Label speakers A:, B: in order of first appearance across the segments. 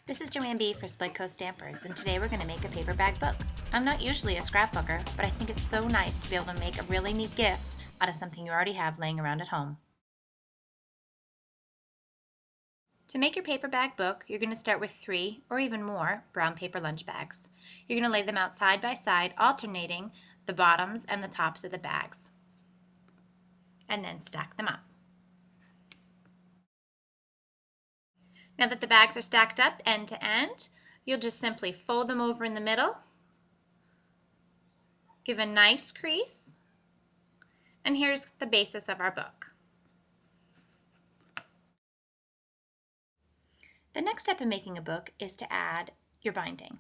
A: This is Joanne B. for Splitcoast Stampers, and today we're going to make a paper bag book. I'm not usually a scrapbooker, but I think it's so nice to be able to make a really neat gift out of something you already have laying around at home. To make your paper bag book, you're going to start with 3 or even more brown paper lunch bags. You're going to lay them out side by side, alternating the bottoms and the tops of the bags, and then stack them up. Now that the bags are stacked up end to end, you'll just simply fold them over in the middle, give a nice crease, and here's the basis of our book. The next step in making a book is to add your binding.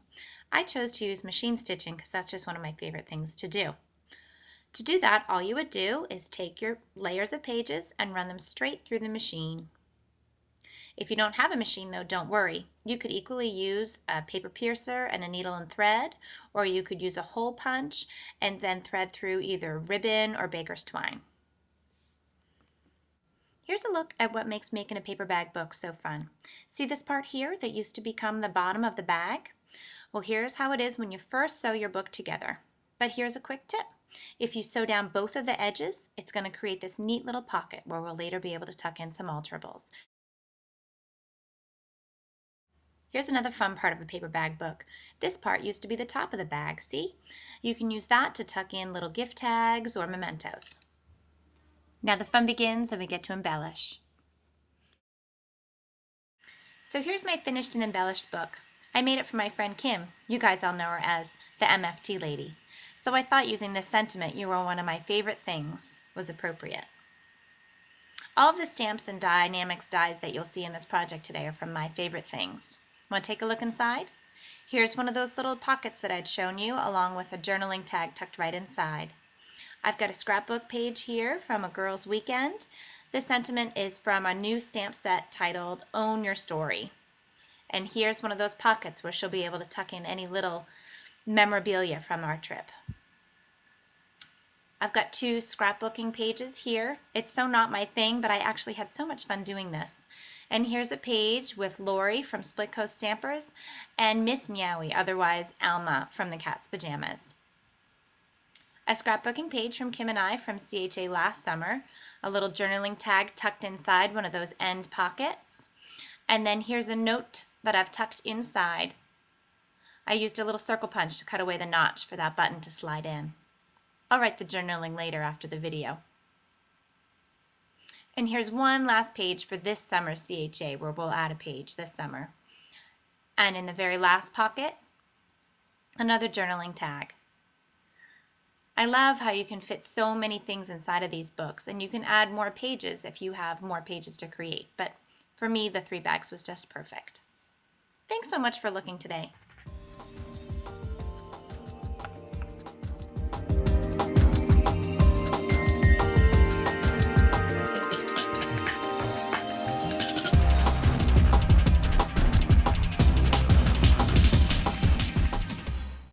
A: I chose to use machine stitching because that's just one of my favorite things to do. To do that, all you would do is take your layers of pages and run them straight through the machine. If you don't have a machine though, don't worry. You could equally use a paper piercer and a needle and thread, or you could use a hole punch and then thread through either ribbon or baker's twine. Here's a look at what makes making a paper bag book so fun. See this part here that used to become the bottom of the bag? Well, here's how it is when you first sew your book together. But here's a quick tip. If you sew down both of the edges, it's going to create this neat little pocket where we'll later be able to tuck in some alterables. Here's another fun part of a paper bag book. This part used to be the top of the bag, see? You can use that to tuck in little gift tags or mementos. Now the fun begins and we get to embellish. So here's my finished and embellished book. I made it for my friend Kim. You guys all know her as the MFT lady. So I thought using this sentiment, "You are one of my favorite things," was appropriate. All of the stamps and Die-namics dies that you'll see in this project today are from my favorite things. Want to take a look inside? Here's one of those little pockets that I'd shown you, along with a journaling tag tucked right inside. I've got a scrapbook page here from a girl's weekend. This sentiment is from a new stamp set titled Own Your Story. And here's one of those pockets where she'll be able to tuck in any little memorabilia from our trip. I've got 2 scrapbooking pages here. It's so not my thing, but I actually had so much fun doing this. And here's a page with Lori from Splitcoast Stampers and Miss Meowie, otherwise Alma from the Cat's Pajamas. A scrapbooking page from Kim and I from CHA last summer, a little journaling tag tucked inside one of those end pockets. And then here's a note that I've tucked inside. I used a little circle punch to cut away the notch for that button to slide in. I'll write the journaling later after the video. And here's one last page for this summer's CHA where we'll add a page this summer. And in the very last pocket, another journaling tag. I love how you can fit so many things inside of these books, and you can add more pages if you have more pages to create. But for me, the 3 bags was just perfect. Thanks so much for looking today.